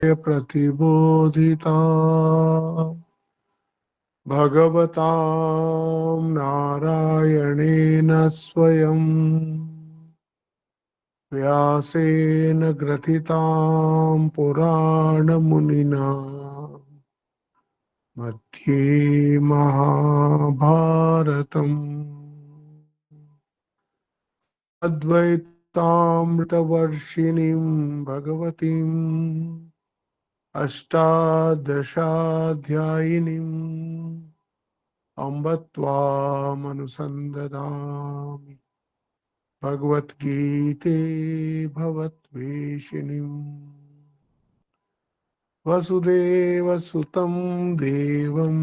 प्रतिबोधिता भगवतां नारायणेन स्वयं व्यासेन ग्रथितां पुराणमुनिना मध्ये महाभारतम् अद्वैतामृतवर्षिणीं भगवतीम् अष्टादशाध्यायिनीम् अम्ब त्वामनुसन्दधामि भगवद्गीते भवद्वेषिणीम् वसुदेवसुतं देवं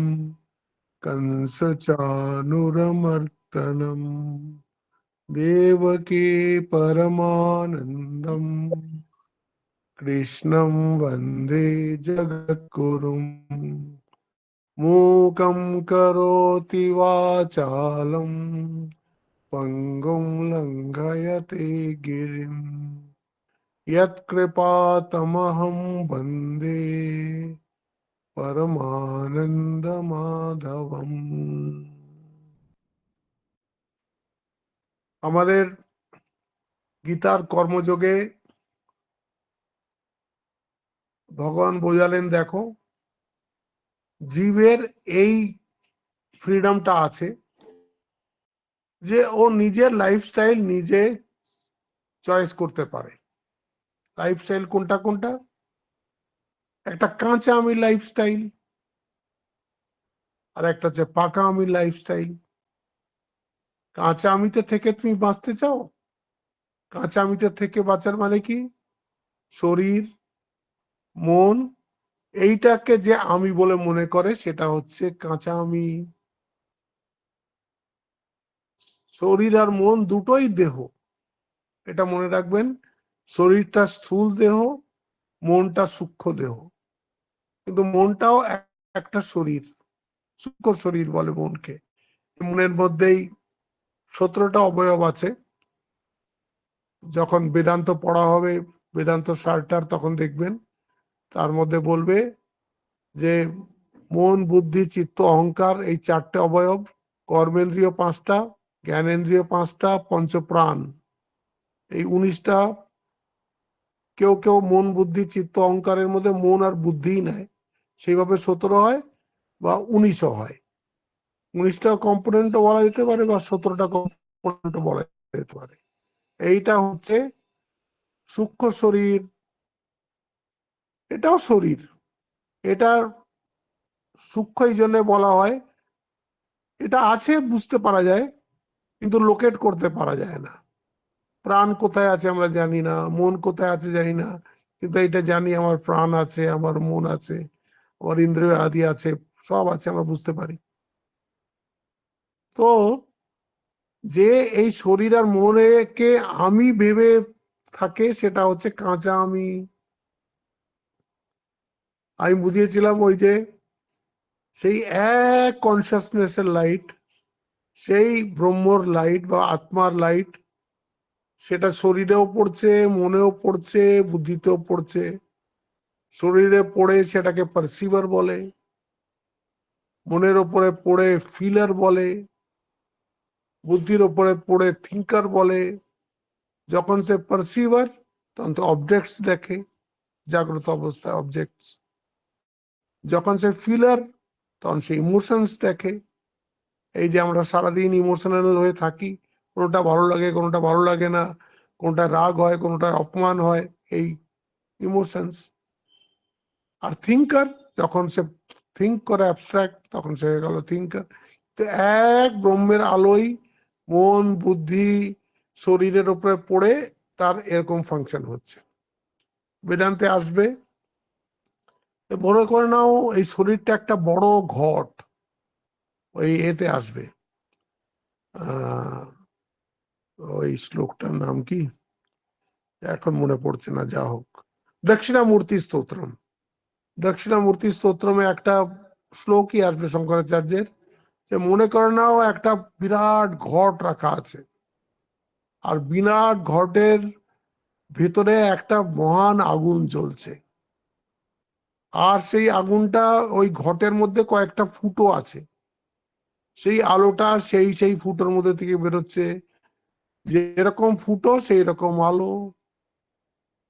कंसचानूरमर्दनं देवकी परमानन्दं कृष्णं वन्दे जगद्गुरुम् मूकं करोति वाचालं पङ्गुं लङ्घयते गिरिं यत्कृपातमहं वन्दे परमानन्दमाधवम्। আমাদের গীতার কর্মযোগে ভগবান বোঝালেন, দেখো জীবের এই ফ্রিডমটা আছে যে ও নিজের লাইফস্টাইল নিজে চয়েস করতে পারে। লাইফস্টাইল কোনটা কোনটা? একটা কাঁচা আমি লাইফস্টাইল, আর একটা হচ্ছে পাকা আমি লাইফস্টাইল। কাঁচা আমিতে থেকে তুমি বাঁচতে চাও? কাঁচা আমিতে থেকে বাঁচার মানে কি? শরীর, মন, এইটাকে যে আমি বলে মনে করে সেটা হচ্ছে কাঁচা আমি। শরীর আর মন দুটোই দেহ, এটা মনে রাখবেন। শরীরটা স্থূল দেহ, মনটা সূক্ষ্ম দেহ, কিন্তু মনটাও একটা শরীর, সূক্ষ্ম শরীর বলে মনকে। মনের মধ্যেই 17টা অবয়ব আছে। যখন বেদান্ত পড়া হবে, বেদান্ত সারটার, তখন দেখবেন তার মধ্যে বলবে যে মন, বুদ্ধি, চিত্ত, অহংকার, এই 4টে অবয়ব, কর্মেন্দ্রিয় 5টা, জ্ঞানেন্দ্রিয় 5টা, পঞ্চপ্রাণ এই 19টা। কেউ কেউ মন, বুদ্ধি, চিত্ত, অহংকারের মধ্যে মন আর বুদ্ধিই নেয়, সেইভাবে 17 হয় বা 19ও হয়। 19টা কম্পোনেন্টও বলা যেতে পারে বা 17টা কম্পোনেন্টও বলা যেতে পারে। এইটা হচ্ছে সূক্ষ্ম শরীর, এটাও শরীর। এটার সূক্ষ্ম এই জন্য বলা হয়, এটা আছে বুঝতে পারা যায় কিন্তু লোকেট করতে পারা যায় না। প্রাণ কোথায় আছে আমরা জানি না, মন কোথায় আছে জানি না, কিন্তু এটা জানি আমার প্রাণ আছে, আমার মন আছে, আমার ইন্দ্রিয় আদি আছে, সব আছে, আমরা বুঝতে পারি। তো যে এই শরীর আর মনকে আমি ভেবে থাকে সেটা হচ্ছে কাঁচা আমি। আমি বুঝিয়েছিলাম ওই যে সেই এক কনসাসনেসের লাইট, সেই ব্রহ্মর লাইট বা আত্মার লাইট, সেটা শরীরেও পড়ছে, মনেও পড়ছে, বুদ্ধিতেও পড়ছে। শরীরে পড়ে সেটাকে পারসিভার বলে, মনের ওপরে পড়ে ফিলার বলে, বুদ্ধির ওপরে পড়ে থিঙ্কার বলে। যখন সে পারসিভার তখন তো অবজেক্টস দেখে, জাগ্রত অবস্থায় অবজেক্টস। যখন সে ফিলার তখন সে ইমোশনস দেখে। এই যে আমরা সারাদিন ইমোশনাল হয়ে থাকি, কোনোটা ভালো লাগে, কোনোটা ভালো লাগে না, কোনোটা রাগ হয়, কোনোটা অপমান হয়, এই ইমোশনস। আর থিঙ্কার, যখন সে থিঙ্ক করে অ্যাবস্ট্রাক্ট, তখন সে হয়ে গেল থিঙ্কার। তো এক ব্রহ্মের আলোয় মন, বুদ্ধি, শরীরের উপরে পড়ে তার এরকম ফাংশন হচ্ছে। বেদান্তে আসবে, মনে করে নাও এই শরীরটা একটা বড় ঘট। ওই এতে আসবে, ওই শ্লোকটার নাম কি এখন মনে পড়ছে না, যা হোক, দক্ষিণামূর্তি স্তোত্রম। দক্ষিণামূর্তি স্তোত্রমে একটা শ্লোকই আসবে শঙ্করাচার্যের, যে মনে করে নাও একটা বিরাট ঘট রাখা আছে, আর বিরাট ঘটের ভেতরে একটা মহান আগুন জ্বলছে। আর সেই আগুনটা ওই ঘটের মধ্যে কয়েকটা ফুটো আছে, সেই আলোটা সেই সেই ফুটোর মধ্যে থেকে বেরোচ্ছে, যেরকম ফুটো সেই রকম আলো।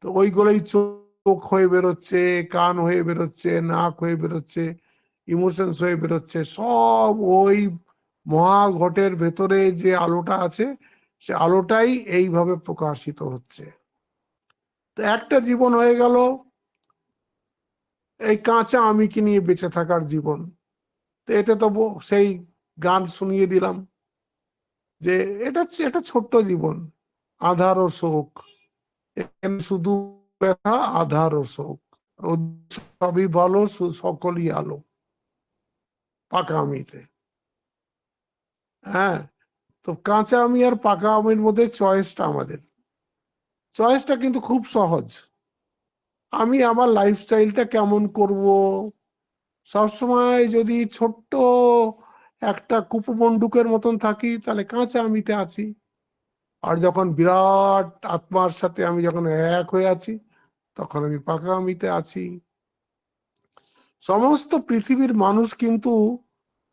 তো ওইগুলোই চোখ হয়ে বেরোচ্ছে, কান হয়ে বেরোচ্ছে, নাক হয়ে বেরোচ্ছে, ইমোশনস হয়ে বেরোচ্ছে, সব ওই মহাঘটের ভেতরে যে আলোটা আছে সে আলোটাই এইভাবে প্রকাশিত হচ্ছে। তো একটা জীবন হয়ে গেল এই কাঁচা আমিকে নিয়ে বেঁচে থাকার জীবন। তো এতে তো সেই গান শুনিয়ে দিলাম যে এটা এটা ছোট্ট জীবন, আধার ও শোক, এখানে শুধু ব্যথা, আধার ও শোক, সবই ভালো, সকলই আলো পাকা আমিতে। হ্যাঁ, তো কাঁচা আমি আর পাকা আমির মধ্যে চয়েসটা, আমাদের চয়েসটা কিন্তু খুব সহজ। আমি আমার লাইফস্টাইলটা কেমন করব, সবসময় যদি ছোট্ট একটা কুপমণ্ডুকের মতন থাকি তাহলে কাঁচা আমিতে আছি, আর যখন বিরাট আত্মার সাথে আমি যখন এক হয়ে আছি তখন আমি পাকা আমিতে আছি। সমস্ত পৃথিবীর মানুষ কিন্তু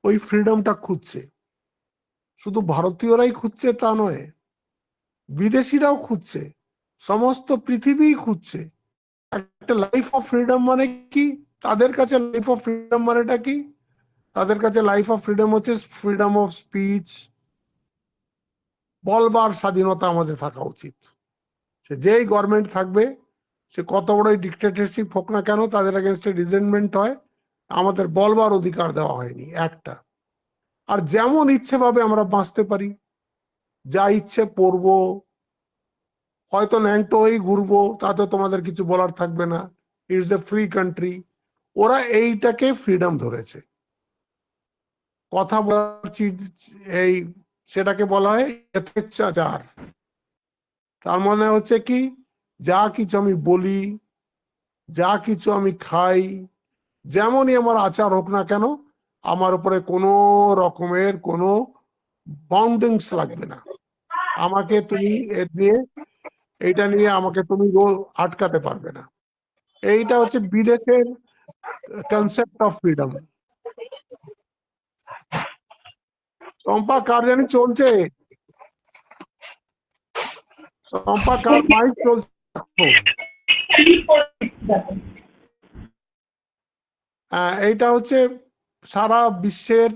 ওই ফ্রিডমটা খুঁজছে, শুধু ভারতীয়রাই খুঁজছে তা নয়, বিদেশিরাও খুঁজছে, সমস্ত পৃথিবী খুঁজছে একটা লাইফ অফ ফ্রিডম। মানে কি তাদের কাছে লাইফ অফ ফ্রিডম মানেটা কি? তাদের কাছে লাইফ অফ ফ্রিডম হচ্ছে ফ্রিডম অফ স্পিচ, বলবার স্বাধীনতা আমাদের থাকা উচিত। সে যেই গভর্নমেন্ট থাকবে, সে কত বড়ই ডিক্টেটরশিপ হোক না কেন, তাদের এগেনস্টে রিজেন্টমেন্ট হয়, আমাদের বলবার অধিকার দেওয়া হয়নি একটা। আর যেমন ইচ্ছে ভাবে আমরা বাঁচতে পারি, যা ইচ্ছে পড়বো, হয়তো ন্যাংটো হয়েই ঘুরবো, তাতে তোমাদের কিছু বলার থাকবে না, ইটস এ ফ্রি কান্ট্রি। ওরা এইটাকে ফ্রিডম ধরেছে। কথা বলার এই সেটাকে বলা হয় যথেচ্ছাচার। তার মানে হচ্ছে কি, যা কিছু আমি বলি, যা কিছু আমি খাই, যেমনই আমার আচার হোক না কেন, আমার উপরে কোনো রকমের কোনো বাউন্ডিংস লাগবে না। আমাকে তুমি এইটা নিয়ে আমাকে তুমি আটকাতে পারবে না। এইটা হচ্ছে বিদেশের কনসেপ্ট অফ ফ্রিডম। চম্পা কার জানি চলছে, চম্পা কার মাইক চলছে। এইটা হচ্ছে সারা বিশ্বের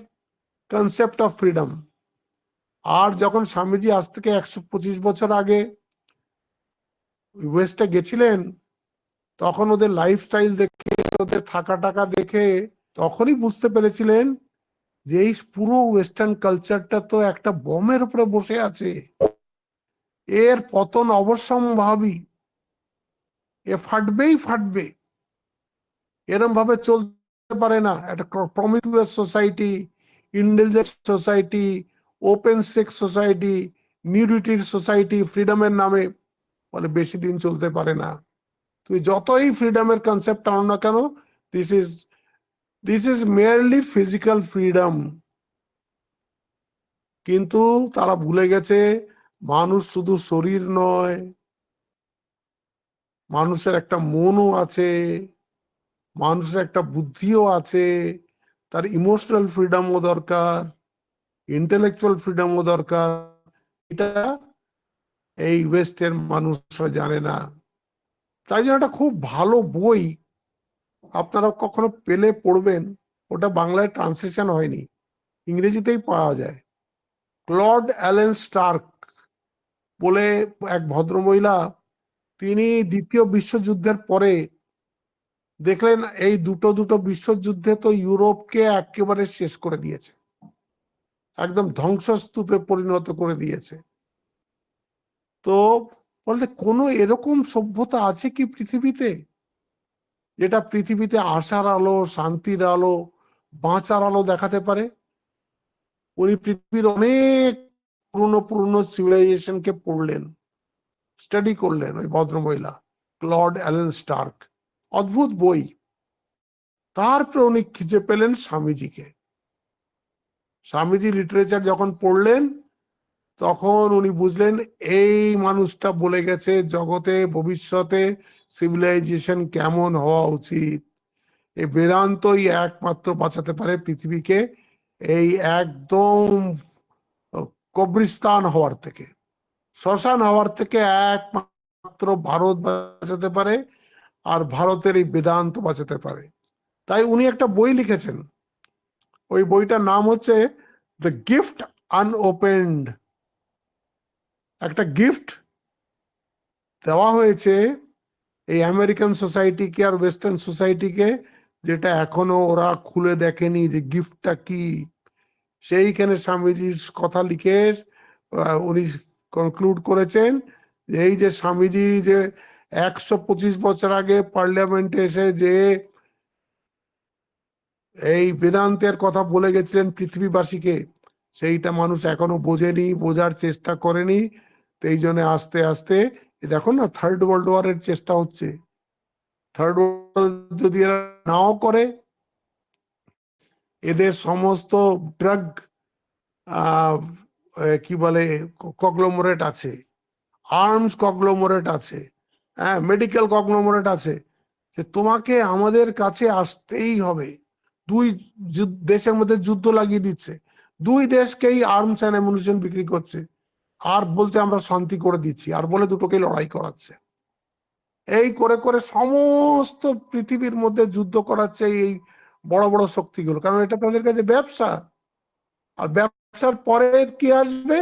কনসেপ্ট অফ ফ্রিডম। আর যখন স্বামীজি আজ থেকে 125 বছর আগে ওয়েস্টে গেছিলেন, তখন ওদের লাইফস্টাইল দেখে, ওদের থাকা টাকা দেখে তখনই বুঝতে পেরেছিলেন যে এই পুরো ওয়েস্টার্ন কালচারটা তো একটা বমের উপরে বসে আছে, এর পতন অবশ্যম্ভাবী, এ ফাটবেই ফাটবে, এরম ভাবে চলতে পারে না। একটা promiscuous society, intelligent society, open sex society, নিউডিটির সোসাইটি ফ্রিডমের নামে, বলে বেশি দিন চলতে পারে না। তুই যতই ফ্রিডমের কনসেপ্ট আনো না কেন, this is merely physical freedom. কিন্তু তারা ভুলে গেছে মানুষ শুধু শরীর নয়, মানুষের একটা মনও আছে, মানুষের একটা বুদ্ধিও আছে, তার ইমোশনাল ফ্রিডমও দরকার, ইন্টেলেকচুয়াল ফ্রিডমও দরকার। এটা এই ওয়েস্টের মানুষরা জানে না। তাই জন্য একটা খুব ভালো বই আপনারা কখনো পেলে পড়বেন, ওটা বাংলায় ট্রান্সলেশন হয়নি, ইংরেজিতেই পাওয়া যায়। ক্লড অ্যালেন স্টার্ক বলে এক ভদ্রমহিলা, তিনি দ্বিতীয় বিশ্বযুদ্ধের পরে দেখলেন এই দুটো বিশ্বযুদ্ধে তো ইউরোপকে একেবারে শেষ করে দিয়েছে, একদম ধ্বংসস্তূপে পরিণত করে দিয়েছে। তো বলতে কোনো এরকম সভ্যতা আছে কি পৃথিবীতে, যেটা পৃথিবীতে আশার আলো, শান্তির আলো, বাঁচার আলো দেখাতে পারে? উনি পৃথিবীর অনেক পুরনো পুরনো সিভিলাইজেশনকে পড়লেন, স্টাডি করলেন, ওই ভদ্রমহিলা ক্লড অ্যালেন স্টার্ক, অদ্ভুত বই। তারপরে উনি খুঁজে পেলেন স্বামীজিকে। স্বামীজি লিটারেচার যখন পড়লেন তখন উনি বুঝলেন এই মানুষটা বলে গেছে জগতে ভবিষ্যতে সিভিলাইজেশন কেমন হওয়া উচিত, এই বেদান্তই একমাত্র বাঁচাতে পারে পৃথিবীকে এই একদম কবরিস্তান হওয়ার থেকে, শ্মশান হওয়ার থেকে একমাত্র ভারত বাঁচাতে পারে, আর ভারতের এই বেদান্ত বাঁচাতে পারে। তাই উনি একটা বই লিখেছেন, ওই বইটার নাম হচ্ছে দ্য গিফট আনওপেন্ড। একটা গিফট দেওয়া হয়েছে এই আমেরিকান সোসাইটিকে আর ওয়েস্টার্ন সোসাইটিকে, যেটা এখনো ওরা খুলে দেখেনি যে গিফটটা কি। সেইখানে স্বামীজির কথা লিখে উনি কনক্লুড করেছেন যে এই যে স্বামীজি যে 125 বছর আগে পার্লামেন্টে এসে যে এই বেদান্তের কথা বলে গেছিলেন পৃথিবীবাসীকে, সেইটা মানুষ এখনো বোঝেনি, বোঝার চেষ্টা করেনি। তো এই জন্য আস্তে আস্তে দেখো না, থার্ড ওয়ার্ল্ড ওয়ারের চেষ্টা হচ্ছে। থার্ড ওয়ার্ল্ড যদি এরা নাও করে, এদের সমস্ত ড্রাগ কি বলে কংগ্লোমারেট আছে, আর্মস কংগ্লোমারেট আছে, হ্যাঁ, মেডিকেল কংগ্লোমারেট আছে, যে তোমাকে আমাদের কাছে আসতেই হবে। দুই দেশের মধ্যে যুদ্ধ লাগিয়ে দিচ্ছে, দুই দেশকেই আর্মস অ্যান্ড অ্যামুনিশন বিক্রি করছে, আর বলছে আমরা শান্তি করে দিচ্ছি, আর বলে দুটোকে লড়াই করাচ্ছে। এই করে করে সমস্ত পৃথিবীর মধ্যে যুদ্ধ করাচ্ছে এই বড় বড় শক্তিগুলো, কারণ এটা তাদের কাছে ব্যবসা। আর ব্যবসার পরে কি আসবে?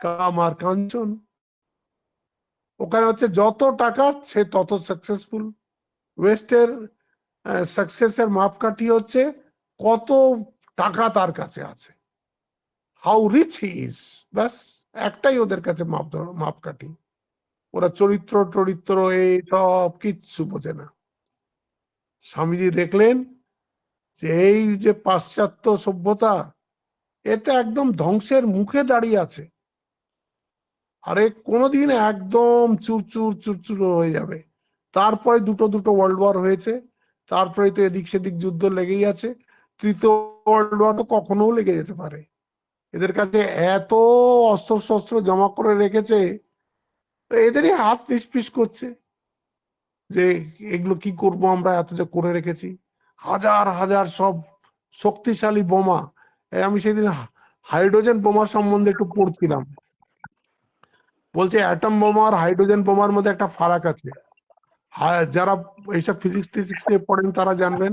কাম আর কাঞ্চন। ওখানে হচ্ছে যত টাকা সে তত সাকসেসফুল। ওয়েস্টের সাকসেসের মাপকাঠি হচ্ছে কত টাকা তার কাছে আছে, হাউ রিচ হি ইজ। ব্যাস একটাই ওদের কাছে মাপকাঠি। ওরা চরিত্র টরিত্র এই সব কিচ্ছু বোঝে না। স্বামীজি দেখলেন যে এই যে পাশ্চাত্য সভ্যতা, এটা একদম ধ্বংসের মুখে দাঁড়িয়ে আছে, আরে কোনোদিন একদম চুরচুর চুরচুর হয়ে যাবে। তারপরে দুটো দুটো ওয়ার্ল্ড ওয়ার হয়েছে, তারপরে তো এদিক সেদিক যুদ্ধ লেগেই আছে। তৃতীয় ওয়ার্ল্ড ওয়ার তো কখনো লেগে যেতে পারে। এদের কাছে এত অস্ত্র শস্ত্র জমা করে রেখেছে, এদেরই হাত নিষ্পিস করছে যে এগুলো কি করব আমরা, এত যে করে রেখেছি, হাজার হাজার সব শক্তিশালী বোমা। আমি সেদিন হাইড্রোজেন বোমার সম্বন্ধে একটু পড়ছিলাম, বলছে অ্যাটম বোমা আর হাইড্রোজেন বোমার মধ্যে একটা ফারাক আছে। যারা এইসব ফিজিক্স টিজিক্স নিয়ে পড়েন তারা জানবেন।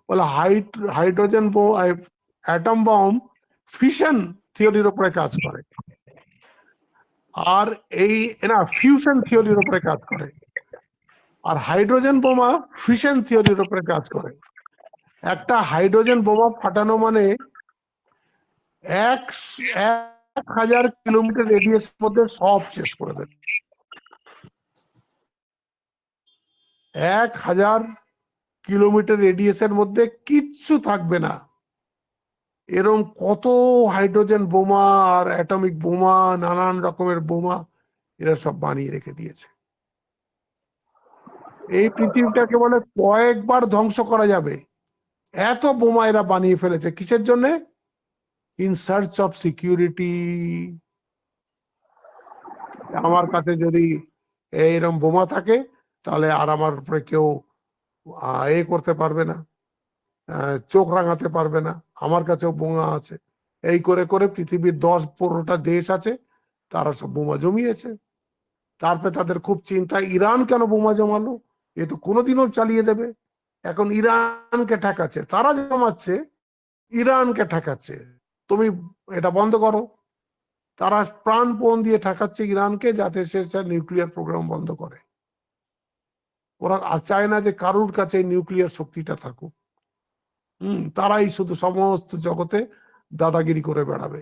বলে হাইড্রোজেন অ্যাটম বম ফিশন থিওরির উপরে কাজ করে, আর এই না ফিউশন থিওরির উপরে কাজ করে। আর হাইড্রোজেন বোমা ফিশন থিওরির উপরে কাজ করে। একটা হাইড্রোজেন বোমা ফাটানো মানে 1000 কিলোমিটার রেডিয়াসের মধ্যে সব শেষ করে দেবে। 1000 কিলোমিটার রেডিয়াসের মধ্যে কিচ্ছু থাকবে না। এরম কত হাইড্রোজেন বোমা আর অ্যাটমিক বোমা, নানান রকমের বোমা এরা সব বানিয়ে রেখে দিয়েছে। এই পৃথিবীটাকে বলে কয়েকবার ধ্বংস করা যাবে, এত বোমা এরা বানিয়ে ফেলেছে। কিসের জন্য? In search of security. আমার কাছে যদি এইরকম বোমা থাকে, তাহলে আর আমার উপরে কেউ করতে পারবে না, চোখ রাঙাতে পারবে না, আমার কাছেও বোমা আছে। এই করে করে পৃথিবীর 10-15টা দেশ আছে, তারা সব বোমা জমিয়েছে। তারপরে তাদের খুব চিন্তা, ইরান কেন বোমা জমালো, এ তো কোনোদিনও চালিয়ে দেবে। এখন ইরানকে ঠেকাচ্ছে, তারা জমাচ্ছে, ইরানকে ঠেকাচ্ছে তুমি এটা বন্ধ করো। তারা প্রাণপণ দিয়ে ঠেকাচ্ছে ইরানকে, যাতে সে নিউক্লিয়ার প্রোগ্রাম বন্ধ করে। ওরা চায় না যে কারুর কাছে নিউক্লিয়ার শক্তিটা থাকুক। তারাই শুধু সমস্ত জগতে দাদাগিরি করে বেড়াবে।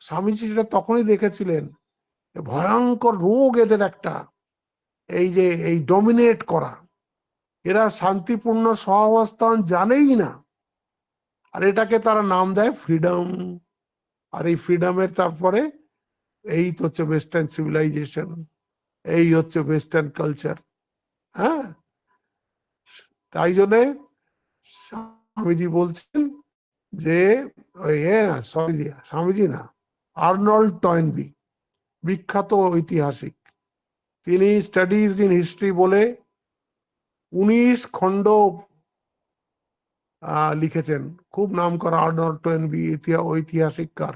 স্বামীজি সেটা তখনই দেখেছিলেন, ভয়ঙ্কর রোগ এদের একটা, এই যে এই ডমিনেট করা। এরা শান্তিপূর্ণ সহাবস্থান জানেই না, আর এটাকে তারা নাম দেয় ফ্রিডম। আর এই ফ্রিডমের তারপরে এই তো হচ্ছে ওয়েস্টার্ন সিভিলাইজেশন, এই হচ্ছে ওয়েস্টার্ন কালচার। হ্যাঁ, তাই জন্যে স্বামীজি বলছেন যে স্বামীজি না, আর্নল্ড টয়েনবি, বিখ্যাত ঐতিহাসিক, তিনি স্টাডিজ ইন হিস্ট্রি বলে 19 খণ্ড লিখেছেন, খুব নাম করা আর্নল্ড টোয়েনবি, ঐতিহাসিককার।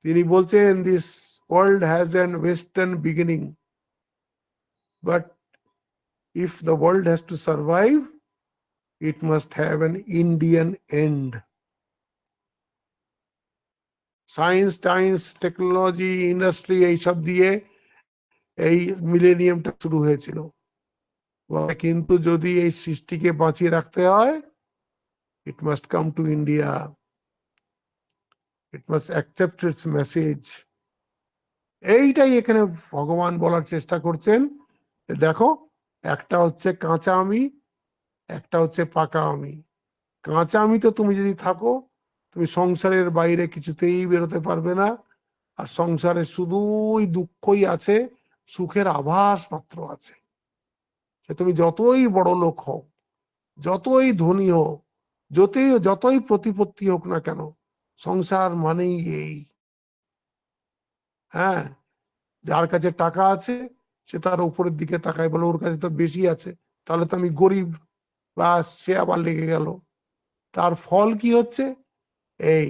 তিনি বলছেন, this world has an western beginning, but if the world has to survive, it must have an Indian end. Science টাইন্স টেকনোলজি ইন্ডাস্ট্রি এইসব দিয়ে এই মিলেনিয়ামটা শুরু হয়েছিল, কিন্তু যদি এই সৃষ্টিকে বাঁচিয়ে রাখতে হয়, it must come to India, it must accept its message। এইটাই এখানে ভগবান বলার চেষ্টা করছেন। দেখো, একটা হচ্ছে কাঁচা আমি, একটা হচ্ছে পাকা আমি। কাঁচা আমি তো তুমি যদি থাকো, তুমি সংসারের বাইরে কিছুতেই বেরোতে পারবে না, আর সংসারে শুধুই দুঃখই আছে, সুখের আভাস মাত্র আছে। সে তুমি যতই বড় লোক হও, যতই ধনী হোক, যতই প্রতিপত্তি হোক না কেন, সংসার মানেই এই। হ্যাঁ, যার কাছে টাকা আছে সে তার উপরের দিকে তাকায়, বলে ওর কাছে তো বেশি আছে, তাহলে তো আমি গরিব, বা সে আবার লেগে গেল। তার ফল কি হচ্ছে? এই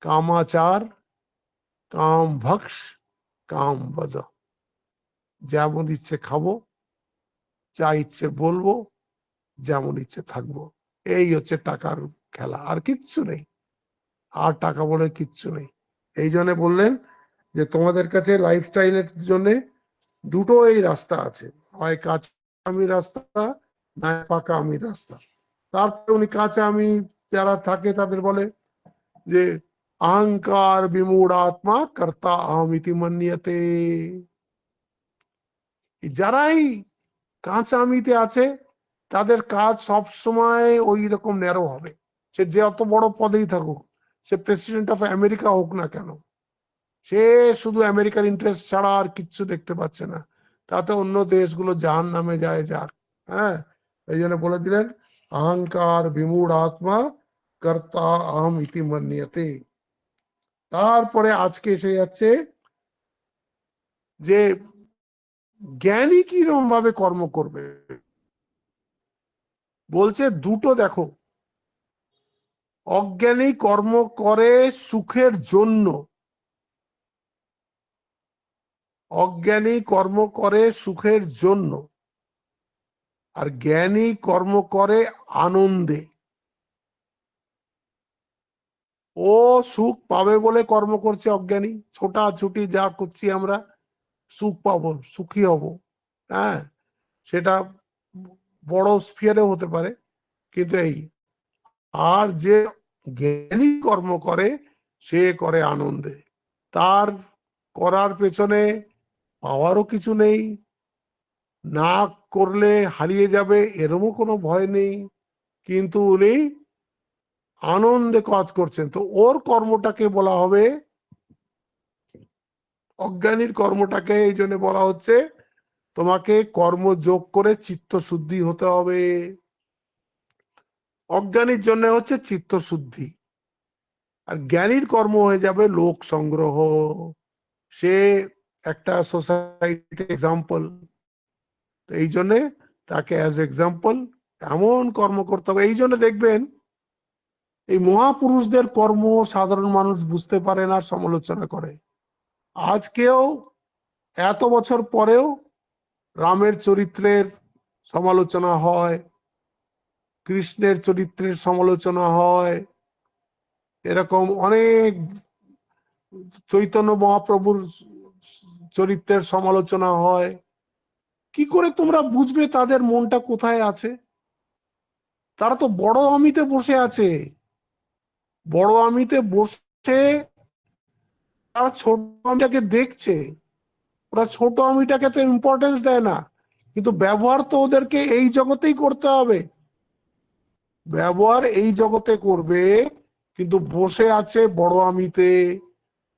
কামাচার, কাম ভক্স, কাম বদ। যেমন ইচ্ছে খাবো, যা ইচ্ছে বলবো, যেমন ইচ্ছে থাকবো। এই হচ্ছে টাকার খেলা, আর কিচ্ছু নেই, আর টাকা বলে কিচ্ছু নেই। এই জন্য বললেন যে তোমাদের কাছে লাইফস্টাইলের জন্য দুটো এই রাস্তা আছে, হয় কাঁচা আমি রাস্তা, না পাকা আমি রাস্তা। তারপরে উনি কাঁচা আমি যারা থাকে তাদের বলে যে অহংকার বিমূঢ় আত্মা কর্তা আহমিতি মন্যতে। যারাই কাঁচা আমিতে আছে তাদের কাজ সব সময় ওই রকম ন্যারো হবে। সে যে অত বড় পদেই থাকুক, সে প্রেসিডেন্ট অফ আমেরিকা হোক না কেন, সে শুধু আমেরিকার ইন্টারেস্ট ছাড়া আর কিচ্ছু দেখতে পাচ্ছে না, তাতে অন্য দেশগুলো জাহান নামে যায় যাক। হ্যাঁ, এই জন্য বলে দিলেন অহংকার বিমূঢ় আত্মা কর্তা আহম ইতি মন্যতে। তারপরে আজকে এসে যাচ্ছে যে জ্ঞানী কিরকম ভাবে কর্ম করবে। বলছে দুটো দেখো, অজ্ঞানী কর্ম করে সুখের জন্য, অজ্ঞানী কর্ম করে সুখের জন্য, আর জ্ঞানী কর্ম করে আনন্দে। ও সুখ পাবে বলে কর্ম করছে অজ্ঞানী, ছোটাছুটি যা করছি আমরা, সুখ পাবো, সুখী হব। হ্যাঁ, সেটা বড় স্ফিয়ারেও হতে পারে, কিন্তু এই, আর যে জ্ঞানী কর্ম করে সে করে আনন্দে। তার করার পেছনে পাওয়ারও কিছু নেই, না করলে হারিয়ে যাবে এরমও কোনো ভয় নেই, কিন্তু উনি আনন্দে কাজ করছেন। তো ওর কর্মটাকে বলা হবে, অজ্ঞানীর কর্মটাকে এই জন্য বলা হচ্ছে তোমাকে কর্মযোগ করে চিত্ত শুদ্ধি হতে হবে। অজ্ঞানীর জন্য হচ্ছে চিত্ত শুদ্ধি, আর জ্ঞানীর কর্ম হয়ে যাবে লোক সংগ্রহ। সে একটা সোসাইটি এক্সাম্পল, এই জন্যে তাকে অ্যাজ এক্সাম্পল এমন কর্ম করতে হবে। এই জন্য দেখবেন এই মহাপুরুষদের কর্ম সাধারণ মানুষ বুঝতে পারে না, সমালোচনা করে। আজকেও এত বছর পরেও রামের চরিত্রের সমালোচনা হয়, কৃষ্ণের চরিত্রের সমালোচনা হয়, এরকম অনেক চৈতন্য মহাপ্রভুর চরিত্রের সমালোচনা হয়। কি করে তোমরা বুঝবে তাদের মনটা কোথায় আছে? তারা তো বড় আমিতে বসে আছে, বড় আমিতে বসে তারা ছোট আমিটাকে দেখছে। ওরা ছোট আমিটাকে তো ইম্পর্টেন্স দেয় না, কিন্তু ব্যবহার তো ওদেরকে এই জগতেই করতে হবে। ব্যবহার এই জগতে করবে, কিন্তু বসে আছে বড় আমিতে।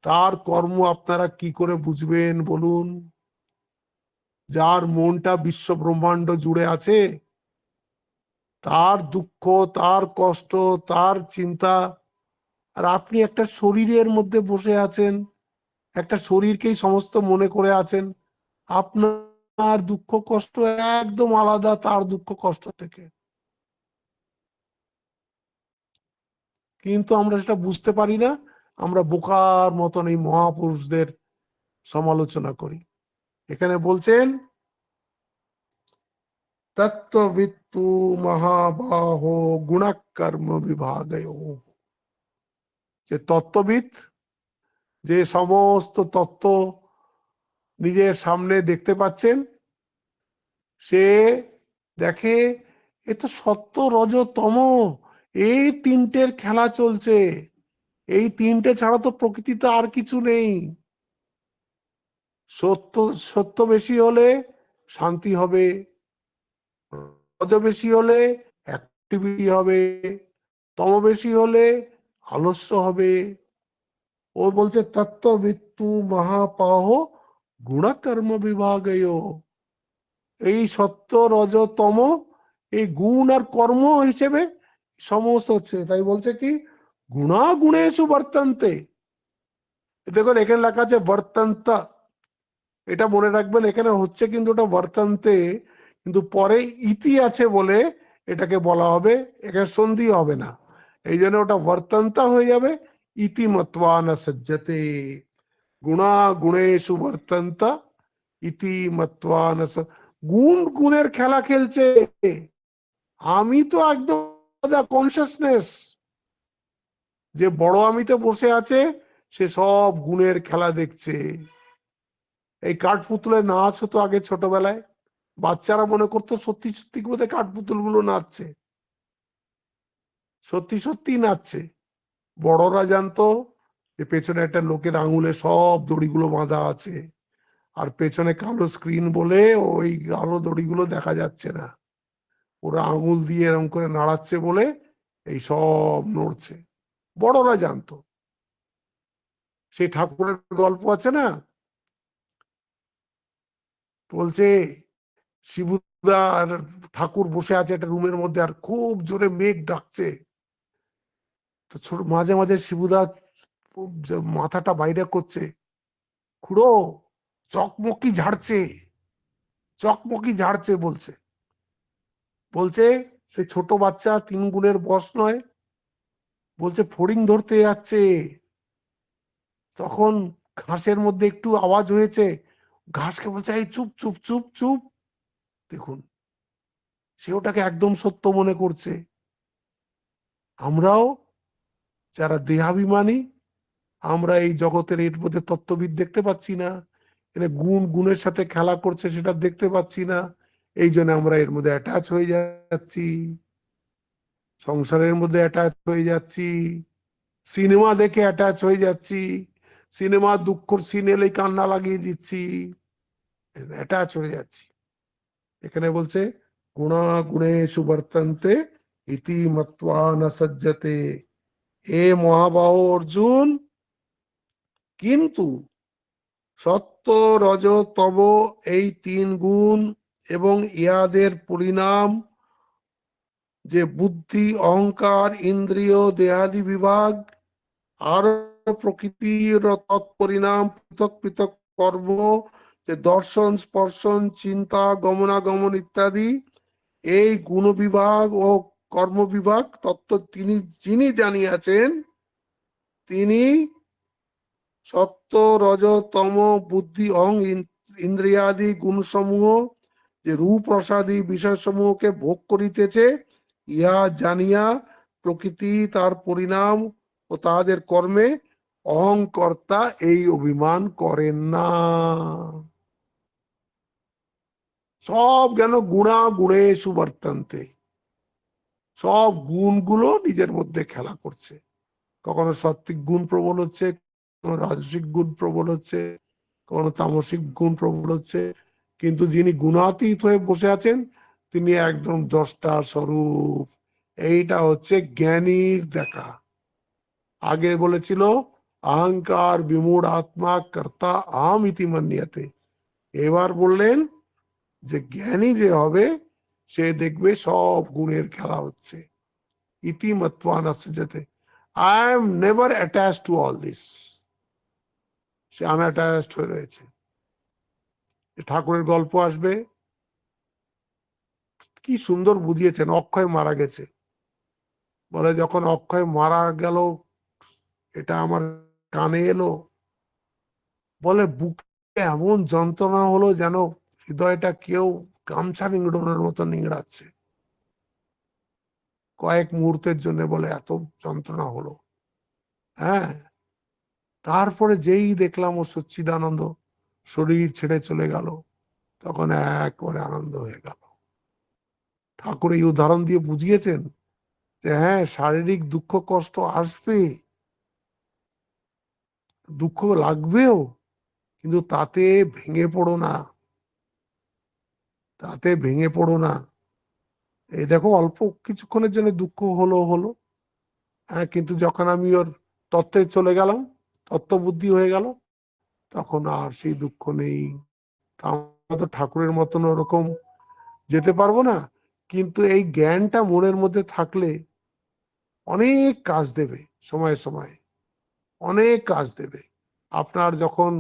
তার কর্ম আপনারা কি করে বুঝবেন বলুন? যার মনটা বিশ্ব ব্রহ্মাণ্ড জুড়ে আছে, তার দুঃখ, তার কষ্ট, তার চিন্তা। আর আপনি একটা শরীরের মধ্যে বসে আছেন, একটা শরীরকেই সমস্ত মনে করে আছেন। আপনার দুঃখ কষ্ট একদম আলাদা তার দুঃখ কষ্ট থেকে। কিন্তু আমরা সেটা বুঝতে পারি না, আমরা বোকার মতন এই মহাপুরুষদের সমালোচনা করি। এখানে বলছেন তত্ত্ববিত্তু মহাবাহো গুণকর্ম বিভাগয়, যে তত্ত্ববিদ, যে সমস্ত তত্ত্ব নিজের সামনে দেখতে পাচ্ছেন, সে দেখে এ তো সত্য রজ তম, এই তিনটের খেলা চলছে, এই তিনটে ছাড়া তো প্রকৃতিতে আর কিছু নেই। সত্য সত্য বেশি হলে শান্তি হবে, রজ বেশি হলে অ্যাক্টিভিটি হবে, তম বেশি হলে আলস্য হবে। ও বলছে তত্ত্ববিত্তু মহাপাহ গুণকর্ম বিভাগয়, এই সত্য রজ তম, এই গুণ আর কর্ম হিসেবে সমস্ত হচ্ছে। তাই বলছে কি গুণাগুণেষু বর্তন্তে। দেখুন এখানে লেখা আছে বর্তন্ত, এটা মনে রাখবেন, এখানে হচ্ছে কিন্তু ওটা বর্তন্তে, কিন্তু পরে ইতি আছে বলে এটাকে বলা হবে, এখানে সন্ধি হবে না, এই জন্য ওটা বর্তন্ত হয়ে যাবে। ইতি মত্বা ন সজ্জতে, গুণা গুণেষু বর্তন্ত ইতি মত্বা ন, গুণ গুণের খেলা খেলছে। আমি তো একদম কনসিয়াসনেস, যে বড় আমিতে বসে আছে সে সব গুণের খেলা দেখছে। এই কাঠপুতুলের নাচ হতো আগে ছোটবেলায়, বাচ্চারা মনে করতো সত্যি সত্যি বোধহয় কাঠপুতুল গুলো নাচছে, সত্যি সত্যি নাচছে। বড়রা জানতো যে পেছনে একটা লোকের আঙুলে সব দড়িগুলো বাঁধা আছে, আর পেছনে কালো স্ক্রিন বলে ওই কালো দড়িগুলো দেখা যাচ্ছে না, ওরা আঙুল দিয়ে এরকম করে নাড়াচ্ছে বলে এই সব নড়ছে, বড়রা জানতো। সেই ঠাকুরের গল্প আছে না, বলছে শিবুদা আর ঠাকুর বসে আছে একটা রুমের মধ্যে, আর খুব জোরে মেঘ ডাকছে, তো ছোট মাঝে মাঝে শিবুদা মাথাটা বাইরে করছে, খুড়ো চকমকি ঝাড়ছে, চকমকি ঝাড়ছে বলছে। বলছে সেই ছোট বাচ্চা 3 গুণের বশ নয়, বলছে ফড়িং ধরতে যাচ্ছে, তখন ঘাসের মধ্যে একটু আওয়াজ হয়েছে, ঘাসকে বলছে এই চুপ চুপ চুপ চুপ। দেখুন সে ওটাকে একদম সত্য মনে করছে। আমরাও যারা দেহাভিমানী, আমরা এই জগতের এর মধ্যে তত্ত্ববিদ দেখতে পাচ্ছি না, এখানে গুণ গুণের সাথে খেলা করছে সেটা দেখতে পাচ্ছি না, এই জন্য আমরা এর মধ্যে অ্যাটাচ হয়ে যাচ্ছি, সংসারের মধ্যে অ্যাটাচ হয়ে যাচ্ছি, সিনেমা দেখে অ্যাটাচ হয়ে যাচ্ছি, সিনেমা দুঃখর সিন এলেই কান্না লাগিয়ে দিচ্ছি, অ্যাটাচ হয়ে যাচ্ছি। এখানে বলছে গুণা গুণেষু বর্তন্তে ইতি মত্বা ন সজ্জতে। হে মহাবাহু অর্জুন, কিন্তু সত্য রজ তম এই 3 গুণ এবং ইহাদের পরিণাম, যে বুদ্ধি অহংকার ইন্দ্রিয় দেহাদি বিভাগ, আর প্রকৃতির তৎপরিণাম পৃথক পৃথক কর্ম, যে দর্শন স্পর্শন চিন্তা গমনাগমন ইত্যাদি, এই গুণ বিভাগ ও কর্ম বিভাগ তত্ত্ব তিনি যিনি জানিয়াছেন, তিনি সত্য রজ তম বুদ্ধি অহং ইন্দ্রিয়াদি গুণসমূহ, যে রূপ রসাদি বিষয়সমূহকে ভোগ করিতেছে, ইহা জানিয়া প্রকৃতি তার পরিণাম ও তাহাদের কর্মে অহংকর্তা এই অভিমান করেন না। সব যেন গুণা গুণেষু বর্তন্তে, সব গুণগুলো নিজের মধ্যে খেলা করছে, কখনো সাত্বিক গুণ প্রবল হচ্ছে, কখনো রাজসিক গুণ প্রবল হচ্ছে, কখনো তামসিক গুণ প্রবল হচ্ছে, কিন্তু যিনি গুণাতীত হয়ে বসে আছেন তিনি একদম দ্রষ্টা স্বরূপ। এইটা হচ্ছে জ্ঞানীর দেখা। আগে বলেছিল অহংকার বিমূঢ় আত্মা কর্তা আম ইতি মান্যতে, এবার বললেন যে জ্ঞানী যে হবে সে দেখবে সব গুণের খেলা হচ্ছে। ইতি মত্বা ন সজ্জতে, I am never attached to all this, সে আনঅ্যাটাচড হয়ে রয়েছে। ঠাকুরের গল্প আসবে, কি সুন্দর বুঝিয়েছেন, অক্ষয় মারা গেছে, বলে যখন অক্ষয় মারা গেল এটা আমার কানে এলো, বলে বুকে এমন যন্ত্রণা হলো যেন হৃদয়টা কেউ গামছা নিংড়ানোর মতো নিংড়াচ্ছে। কয়েক মুহূর্তের জন্য বলে এত যন্ত্রণা হলো। হ্যাঁ, তারপরে যেই দেখলাম ও সচ্চিদানন্দ শরীর ছেড়ে চলে গেল, তখন একবারে আনন্দ হয়ে গেল। ঠাকুর এই উদাহরণ দিয়ে বুঝিয়েছেন যে হ্যাঁ, শারীরিক দুঃখ কষ্ট আসবে, দুঃখ লাগবেও, কিন্তু তাতে ভেঙে পড়ো না, তাতে ভেঙে পড়ো না। এই দেখো অল্প কিছুক্ষণের জন্য দুঃখ হলো হলো, হ্যাঁ, কিন্তু যখন আমি ওর তত্ত্বে চলে গেলাম, তত্ত্ব বুদ্ধি হয়ে গেল, তখন আর সেই দুঃখ নেই। আমরা তো ঠাকুরের মতন ওরকম যেতে পারবো না, কিন্তু এই জ্ঞানটা মনের মধ্যে থাকলে অনেক কাজ দেবে, সময়ে সময়ে অনেক কাজ দেবে। আপনার যখন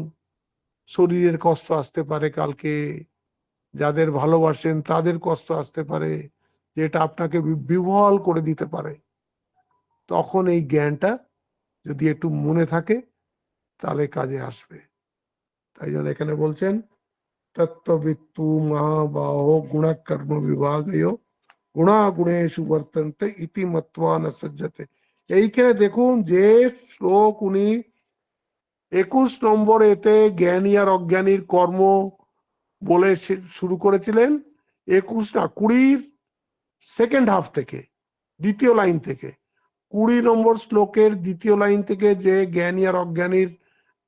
শরীরের কষ্ট আসতে পারে, কালকে যাদের ভালোবাসেন তাদের কষ্ট আসতে পারে, যেটা আপনাকে বিহ্বল করে দিতে পারে, তখন এই জ্ঞানটা যদি একটু মনে থাকে তাহলে কাজে আসবে। তাই জন্য এখানে বলছেন তত্ত্ববিত্তু মহাবাহ গুণকর্ম বিভাগয় গুণা গুণেশু বর্তন্তে ইতি মত্বা ন সজ্জতে। এইখানে দেখুন যে শ্লোক উনি 21 নম্বর এতে জ্ঞানী আর অজ্ঞানীর কর্ম বলে শুরু করেছিলেন, 21 না 20 সেকেন্ড হাফ থেকে, দ্বিতীয় লাইন থেকে, 20 নম্বর শ্লোকের দ্বিতীয় লাইন থেকে যে জ্ঞানী আর অজ্ঞানীর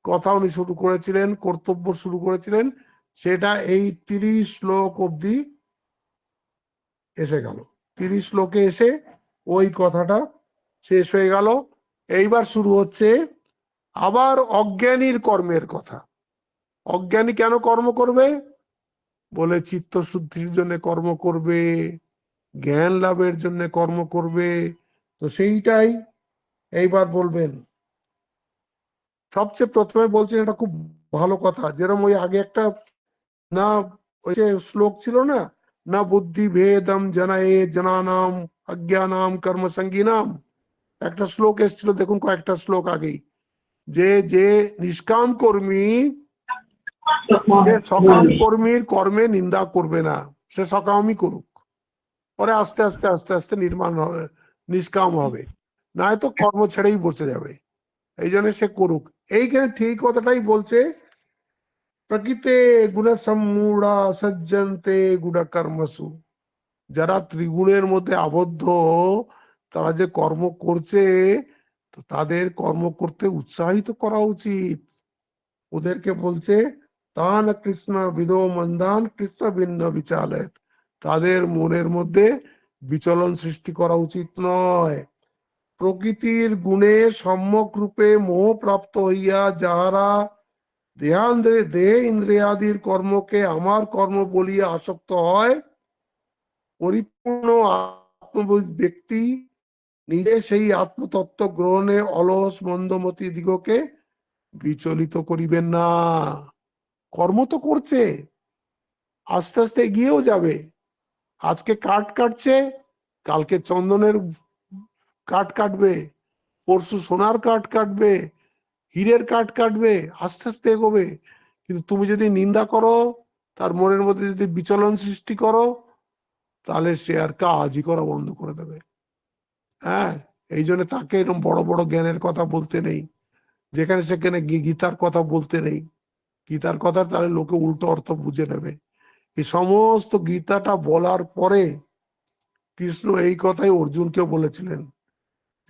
কথা উনি শুরু করেছিলেন, কর্তব্য শুরু করেছিলেন, সেটা এই 30 শ্লোক অব্দি এসে গেল। 30 শ্লোকে এসে ওই কথাটা শেষ হয়ে গেল। এইবার শুরু হচ্ছে আবার অজ্ঞানীর কর্মের কথা। অজ্ঞানী কেন কর্ম করবে? বলে চিত্তশুদ্ধির জন্য কর্ম করবে, জ্ঞান লাভের জন্য কর্ম করবে। তো সেইটাই এইবার বলবেন। সবচেয়ে প্রথমে বলছেন, এটা খুব ভালো কথা, যেরকম ওই আগে একটা না ওই যে শ্লোক ছিল না, না বুদ্ধি ভেদম জনায়ে জনানাম অজ্ঞানাম কর্মসঙ্গিনাম, একটা শ্লোক এসেছিল দেখুন কয়েকটা শ্লোক আগেই, যে যে নিষ্কাম কর্মী, যে সকাম কর্মীর কর্মে নিন্দা করবে না, সে সকামই করুক, পরে আস্তে আস্তে আস্তে আস্তে নির্মাণ হবে, নিষ্কাম হবে, নয়তো কর্ম ছেড়েই বসে যাবে। এই জন্য সে করুক। এইখানে ঠিক কথাটাই বলছে, প্রকৃতে গুণ সম্মূঢ়া সজ্জন্তে গুণ কর্মসু। যারা ত্রিগুণের মধ্যে আবদ্ধ, তারা যে কর্ম করছে, তো তাদের কর্ম করতে উৎসাহিত করা উচিত। ওদেরকে বলছে তান কৃষ্ণ বিদো মন্দান কৃষ্ণ ভিন্ন বিচালেত, তাদের মনের মধ্যে বিচলন সৃষ্টি করা উচিত নয়। প্রকৃতির গুণে সম্যক রূপে মোহপ্রাপ্ত হইয়া যাহারা দেহ ইন্দ্রিয়াদির কর্মকে আমার কর্ম বলিয়া আসক্ত হয়, পরিপূর্ণ আত্মবোধ ব্যক্তি নিজে সেই আত্মতত্ত্ব গ্রহণে অলস মন্দমতি দিগকে বিচলিত করিবেন না। কর্ম তো করছে, আস্তে আস্তে এগিয়েও যাবে। আজকে কাঠ কাটছে, কালকে চন্দনের কাঠ কাটবে, পরশু সোনার কাঠ কাটবে, হীরের কাঠ কাটবে, আস্তে আস্তে এগোবে। কিন্তু তুমি যদি নিন্দা করো, তার মনের মধ্যে যদি বিচলন সৃষ্টি করো, তাহলে সে আর কাজই করা বন্ধ করে দেবে। হ্যাঁ, এই জন্য তাকে এরকম বড় বড় জ্ঞানের কথা বলতে নেই, যেখানে সেখানে গীতার কথা বলতে নেই। গীতার কথা তাহলে লোকে উল্টো অর্থ বুঝে নেবে। এই সমস্ত গীতাটা বলার পরে কৃষ্ণ এই কথাই অর্জুনকে বলেছিলেন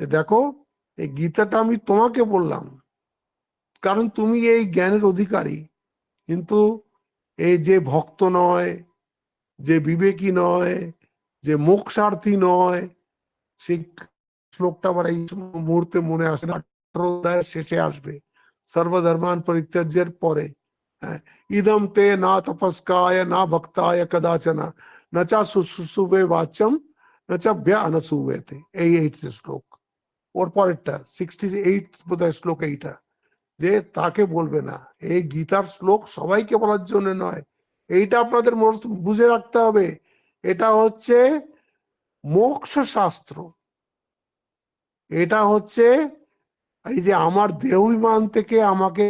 যে দেখো, এই গীতাটা আমি তোমাকে বললাম কারণ তুমি এই জ্ঞানের অধিকারী, কিন্তু এই যে ভক্ত নয়, যে বিবেকী নয়, যে মোক্ষার্থী নয়, সেই শ্লোকটা আবার এই মুহূর্তে মনে আসে না, 18 অধ্যায়ের শেষে আসবে, সর্বধর্মান পরিত্যাজ্যের পরে। হ্যাঁ, ইদম তে না তপস্কায় না ভক্তায় কদাচনা না চা শুশুবে বাচ্যম না চা ব্যা অনসুবেতে। এই 8 শ্লোক, ওর পরেরটা 68 বোধহয় শ্লোক এইটা, যে তাকে বলবে না। এই গীতার শ্লোক সবাইকে বলার জন্য নয়, এইটা আপনাদের বুঝে রাখতে হবে। এটা হচ্ছে মোক্ষ শাস্ত্র, এটা হচ্ছে এই যে আমার দেহাভিমান থেকে আমাকে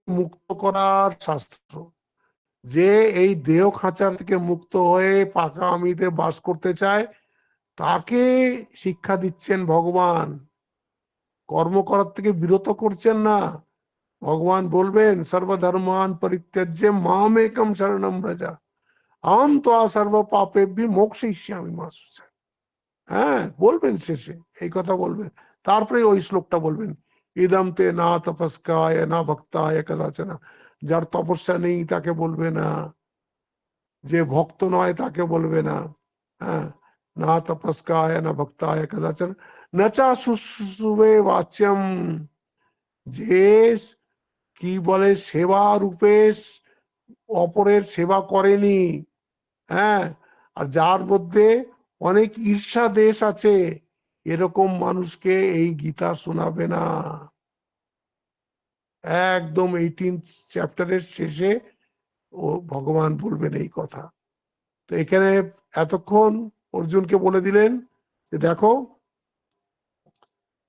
মুক্ত করার শাস্ত্র। যে এই দেহ খাঁচার থেকে মুক্ত হয়ে পাকা আমিতে বাস করতে চায়, তাকে শিক্ষা দিচ্ছেন ভগবান। কর্ম করার থেকে বিরত করছেন না। ভগবান বলবেন সর্বধর্মান পরিত্যাজ্য মাম একম শরণম ব্রজ আহম ত্বা সর্ব পাপেভ্যো মোক্ষয়িষ্যামি মা শুচা। হ্যাঁ, বলবেন শেষে এই কথা বলবেন, তারপরে ওই শ্লোকটা বলবেন ইদম তে না তপস্কায় না ভক্তায় কদাচনা। যার তপস্যা নেই তাকে বলবে না, যে ভক্ত নয় তাকে বলবে না। হ্যাঁ, না তপস্কায় না ভক্তায় কদাচন নচা শুশ্রূষবে বাচ্যম। যে কি বলে সেবা রূপে অপরের সেবা করেনি, হ্যাঁ, আর যার মধ্যে অনেক ঈর্ষা দেশ আছে, এরকম মানুষকে এই গীতা শোনাবে না। একদম 18th চ্যাপ্টারের শেষে ও ভগবান বলবেন এই কথা। তো এখানে এতক্ষণ অর্জুনকে বলে দিলেন যে দেখো,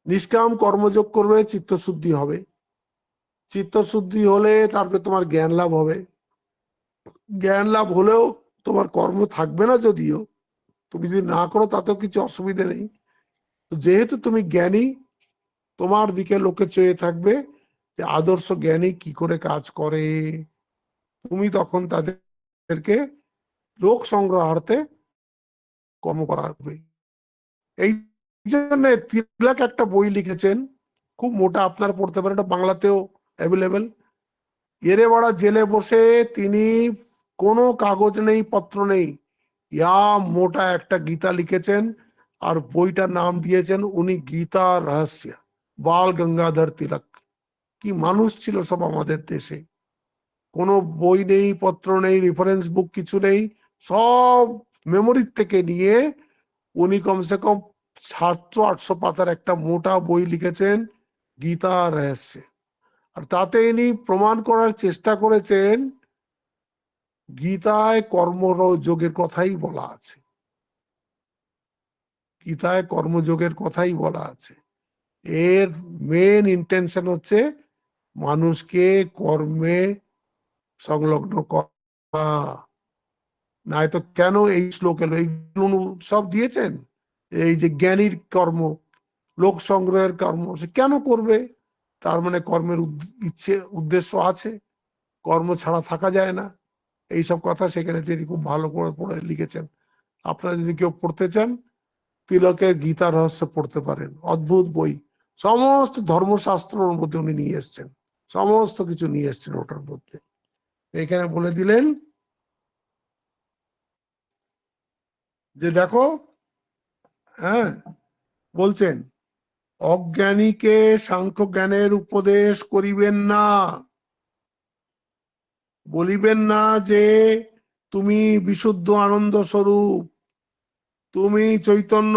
নিষ্কাম কর্মযোগ করবে, চিত্তশুদ্ধি হবে। চিত্তশুদ্ধি হলে তারপরে তোমার জ্ঞান লাভ হবে। জ্ঞান লাভ হলেও তোমার কর্ম থাকবে না, যদিও তুমি যদি না করো তাতেও কিছু অসুবিধা নেই। যেহেতু তুমি জ্ঞানী, তোমার দিকে লোকে চেয়ে থাকবে যে আদর্শ জ্ঞানী কি করে কাজ করে। তুমি তখন তাদেরকে লোক সংগ্রহার্থে কর্ম করা হবে। এই জন্য তিলক একটা বই লিখেছেন, খুব মোটা, আপনার পড়তে পারেন, এটা বাংলাতেও অ্যাভেলেবেল। এরে বাড়া জেলে বসে তিনি কোনো কাগজ নেই, পত্র নেই, ইয়া মোটা একটা গীতা লিখেছেন। আর বইটার নাম দিয়েছেন উনি গীতা রহস্য। বাল গঙ্গাধর তিলক। কি মানুষ ছিল সব আমাদের দেশে। কোনো বই নেই, পত্র নেই, রেফারেন্স বুক কিছু নেই, সব মেমোরি থেকে নিয়ে উনি কমসে কম 700-800 পাতার একটা মোটা বই লিখেছেন গীতা রহস্য। আর তাতে ইনি প্রমাণ করার চেষ্টা করেছেন গীতায় কর্মযোগের কথাই বলা আছে। গীতায় কর্মযোগের কথাই বলা আছে। এর মেন ইন্টেনশন হচ্ছে মানুষকে কর্মে সংলগ্ন করা। নাই তো কেন এই শ্লোক এলো, এইগুলো সব দিয়েছেন। এই যে জ্ঞানীর কর্ম, লোক সংগ্রহের কর্ম, সে কেন করবে? তার মানে কর্মের ইচ্ছে উদ্দেশ্য আছে, কর্ম ছাড়া থাকা যায় না। এইসব কথা সেখানে তিনি খুব ভালো করে পড়ে লিখেছেন। আপনারা যদি কেউ পড়তে চান, তিলকের গীতা রহস্য পড়তে পারেন, অদ্ভুত বই। সমস্ত ধর্মশাস্ত্রের মধ্যে উনি নিয়ে এসছেন, সমস্ত কিছু নিয়ে এসছেন ওটার মধ্যে। এখানে বলে দিলেন যে দেখো, হ্যাঁ, বলছেন অজ্ঞানীকে সাংখ্য জ্ঞানের উপদেশ করিবেন না। বলিবেন না যে তুমি বিশুদ্ধ আনন্দ স্বরূপ, তুমি চৈতন্য,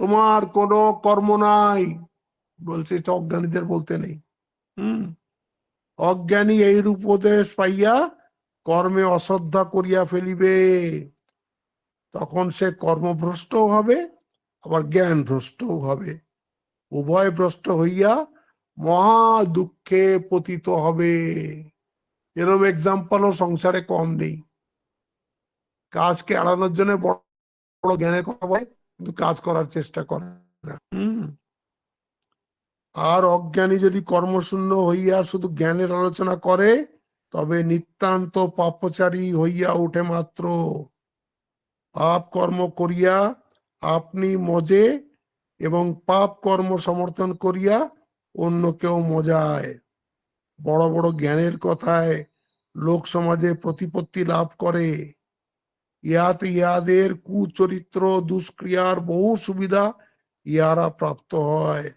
তোমার কোনো কর্ম নাই। বলছে এটা অজ্ঞানীদের বলতে নেই। অজ্ঞানী এইরূপ উপদেশ পাইয়া কর্মে অশ্রদ্ধা করিয়া ফেলিবে, তখন সে কর্মভ্রষ্টও হবে, আবার জ্ঞান ভ্রষ্টও হবে। উভয় ভ্রষ্ট হইয়া মহা দুঃখে পতিত হবে। এরকম এক্সাম্পলও সংসারে কম নেই। কাজকে এড়ানোর জন্য বড় বড় জ্ঞানের কথা বলে, কিন্তু কাজ করার চেষ্টা করে না। আর অজ্ঞানী যদি কর্মশূন্য হইয়া শুধু জ্ঞানের আলোচনা করে, তবে নিতান্ত পাপচারী হইয়া ওঠে মাত্র। পাপ কর্ম করিয়া আপনি মজে এবং পাপ কর্ম সমর্থন করিয়া অন্য কেউ মজায়। বড় বড় জ্ঞানের কথায় লোক সমাজে প্রতিপত্তি লাভ করে। ইহাতে ইহাদের কুচরিত্র দুষ্ক্রিয়ার বহু সুবিধা ইহারা প্রাপ্ত হয়।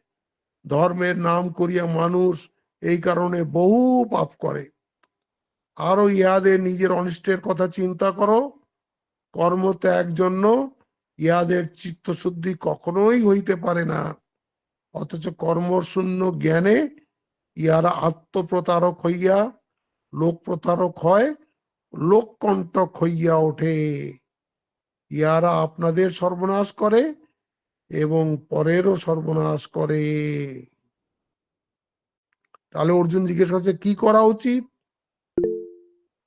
ধর্মের নাম করিয়া মানুষ এই কারণে বহু পাপ করে। আরো ইহাদের নিজের অনিষ্টের কথা চিন্তা করো। কর্মত্যাগ জন্য ইহাদের চিত্তশুদ্ধি কখনোই হইতে পারে না। অথচ কর্মশূন্য জ্ঞানে ইহারা আত্মপ্রতারক হইয়া লোক প্রতারক হয়, লোককণ্টক হইয়া ওঠে। ইহারা আপনাদের সর্বনাশ করে এবং পরেরও সর্বনাশ করে। তাহলে অর্জুন জিজ্ঞেস করছে কি করা উচিত?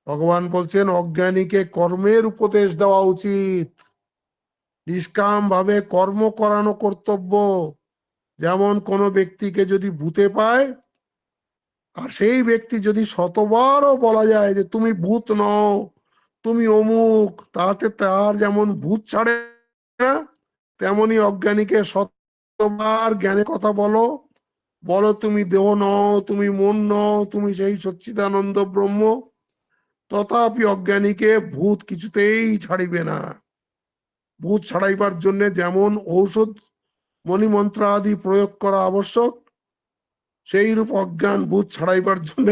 ভগবান বলছেন অজ্ঞানীকে কর্মের উপদেশ দেওয়া উচিত, নিষ্কাম ভাবে কর্ম করানো কর্তব্য। যেমন কোনো ব্যক্তিকে যদি ভূতে পায় আর সেই ব্যক্তি যদি শতবারও বলা যায় যে তুমি ভূত নও, তুমি অমুক, তাতে তার যেমন ভূত ছাড়ে না, তেমনি অজ্ঞানীকে শতবার জ্ঞানের কথা বলো, বলো তুমি দেহ নও, তুমি মন নও, তুমি সেই সচ্চিদানন্দ ব্রহ্ম, তথাপি অজ্ঞানীকে ভূত কিছুতেই ছাড়িবে না। ভূত ছাড়াইবার জন্য যেমন ঔষধ মণিমন্ত্র আদি প্রয়োগ করা আবশ্যক, সেই রূপ অজ্ঞান ভূত ছাড়াইবার জন্য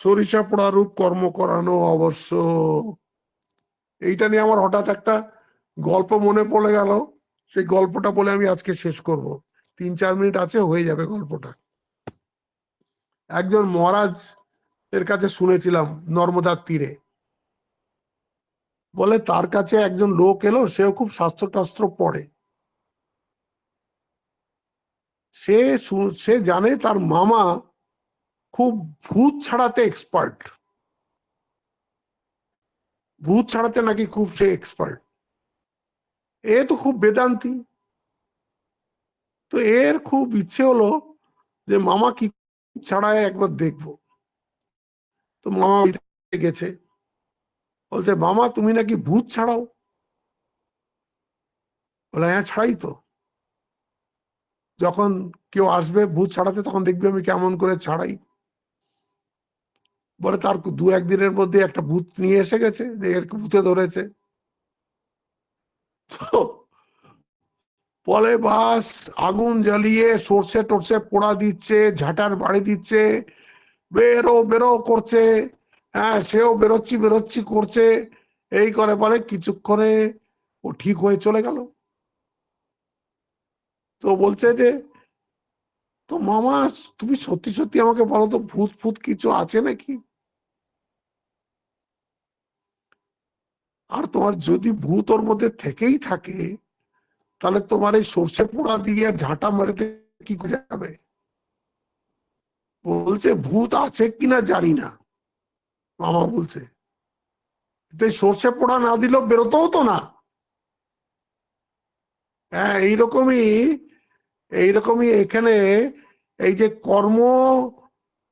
সরিষা পোড়া রূপ কর্ম করানো আবশ্যক। এইটা নিয়ে আমার হঠাৎ একটা গল্প মনে পড়ে গেল, সেই গল্পটা বলে আমি আজকে শেষ করব। 3-4 মিনিট আছে, হয়ে যাবে গল্পটা। একজন মহারাজ এর কাছে শুনেছিলাম নর্মদার তীরে, বলে তার কাছে একজন লোক এলো, সেও খুব শাস্ত্র টাস্ত্র পড়ে। সে জানে তার মামা খুব ভূত ছাড়াতে এক্সপার্ট, ভূত ছাড়াতে নাকি খুব সে এক্সপার্ট। এ তো খুব বেদান্তি, তো এর খুব ইচ্ছে হলো যে মামা কি ছাড়ায় একবার দেখবো। তো মামা গেছে, বলছে মামা তুমি নাকি ভূত ছাড়াও? বলে হ্যাঁ ছাড়াই তো, যখন কেউ আসবে ভূত ছাড়াতে তখন দেখবি আমি কেমন করে ছাড়াই। বলে তার 2-1 দিনের মধ্যে একটা ভূত নিয়ে এসে গেছে, যে এর ভূতে ধরেছে। তো বলে বাস আগুন জ্বালিয়ে সর্ষে টর্ষে পোড়া দিচ্ছে, ঝাঁটার বাড়ি দিচ্ছে, বেরো বেরো করছে, হ্যাঁ সেও বেরোচ্ছি বেরোচ্ছি করছে, এই করে বলে কিছুক্ষণে ও ঠিক হয়ে চলে গেল। তো বলছে যে তো মামা তুমি সত্যি সত্যি আমাকে বলো তো ভূত ফুত কিছু আছে নাকি, আর তোমার যদি ভূত ওর মধ্যে থেকেই থাকে তাহলে তোমার এই সর্ষে পোড়া দিয়ে ঝাঁটা মারতে কি করে যাবে? বলছে ভূত আছে কিনা জানি না, মামা বলছে সর্ষে পোড়া না দিলেও বেরোতে হতো না। হ্যাঁ এইরকমই, এইরকমই এখানে এই যে কর্ম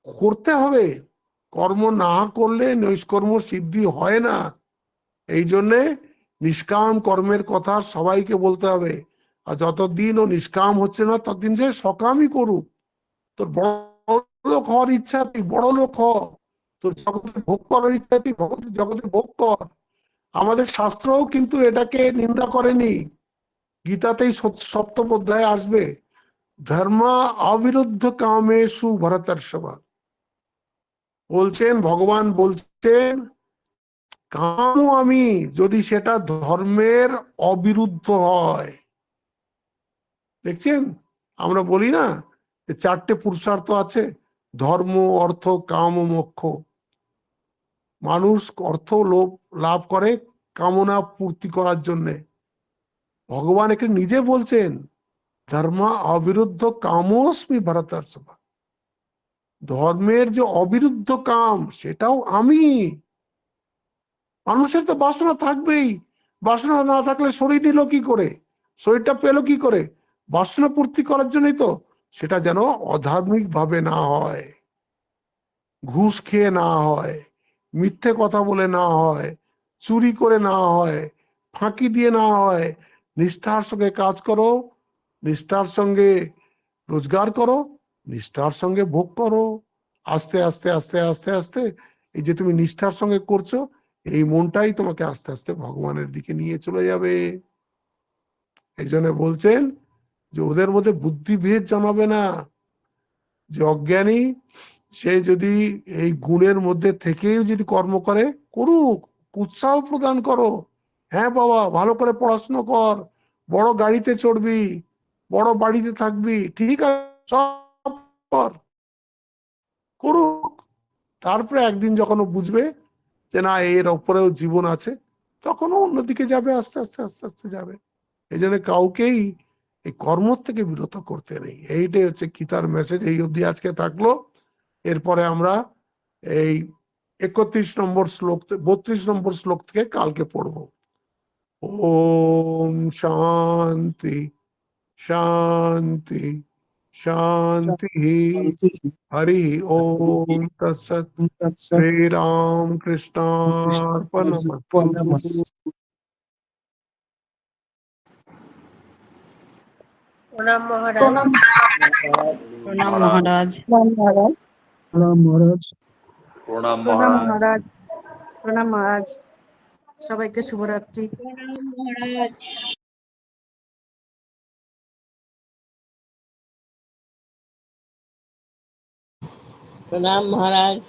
করতে হবে, কর্ম না করলে নৈষ্কর্ম সিদ্ধি হয় না। এই জন্যে নিষ্কাম কর্মের কথা সবাইকে বলতে হবে। আর যতদিন ও নিষ্কাম হচ্ছে না ততদিন সে সকামই করুক। তোর বড় লোক হওয়ার ইচ্ছা তুই বড় লোক হ, তোর জগতে ভোগ করার ইচ্ছা তুই জগতে ভোগ কর। আমাদের শাস্ত্রও কিন্তু এটাকে নিন্দা করেনি। গীতাতেই 7ম অধ্যায়ে আসবে, ধর্ম অবিরুদ্ধ কামেষু ভরতর্ষভ। বলছেন ভগবান বলছেন কামও আমি, যদি সেটা ধর্মের অবিরুদ্ধ হয়। দেখছেন আমরা বলি না যে 4টে পুরুষার্থ আছে, ধর্ম অর্থ কাম ও মোক্ষ। মানুষ অর্থ লাভ করে কামনা পূর্তি করার জন্যে। ভগবান একে নিজে বলছেন ধর্ম অবিরুদ্ধ কামোস্মি ভরতর্ষভ। ধর্মের যে অবিরুদ্ধ কাম সেটাও আমি। মানুষের তো বাসনা থাকবেই, বাসনা না থাকলে শরীর নিল কি করে, শরীরটা পেলো কি করে? বাসনা পূর্তি করার জন্যই তো। সেটা যেন অধার্মিক ভাবে না হয়, ঘুষ খেয়ে না হয়, মিথ্যে কথা বলে না হয়, চুরি করে না হয়, ফাঁকি দিয়ে না হয়। নিষ্ঠার সঙ্গে কাজ করো, নিষ্ঠার সঙ্গে রোজগার করো, নিষ্ঠার সঙ্গে ভোগ করো। আস্তে আস্তে আস্তে আস্তে আস্তে এই যে তুমি নিষ্ঠার সঙ্গে করছো, এই মনটাই তোমাকে আস্তে আস্তে ভগবানের দিকে নিয়ে চলে যাবে। এই জন্য বলছেন যে ওদের মধ্যে বুদ্ধিভেদ জন্মাবে না। যে অজ্ঞানী সে যদি এই গুণের মধ্যে থেকেই যদি কর্ম করে, করুক, উৎসাহ প্রদান করো। হ্যাঁ বাবা ভালো করে পড়াশোনা কর, বড় গাড়িতে চড়বি, বড় বাড়িতে থাকবি, ঠিক আছে সব কর, করুক। তারপরে একদিন যখন ও বুঝবে যে না এর ওপরেও জীবন আছে, তখন ও অন্যদিকে যাবে, আস্তে আস্তে আস্তে আস্তে যাবে। এই জন্য কাউকেই এই কর্ম থেকে বিরত করতে নেই। এইটাই হচ্ছে গীতার মেসেজ। এই অবধি আজকে থাকলো। এরপরে আমরা এই 31 নম্বর শ্লোক 32 নম্বর শ্লোক থেকে কালকে পড়ব। ওম শান্তি শান্তি শান্তি। হরি ওম তৎসৎ। শ্রী রাম কৃষ্ণার্পণমস্তু। প্রণাম মহারাজ। প্রণাম মহারাজ। প্রণাম মহারাজ। প্রণাম প্রণাম মহারাজ। মহারাজ। প্রণাম মহারাজ। সবাইকে শুভরাত্রি। প্রণাম মহারাজ। প্রণাম মহারাজ।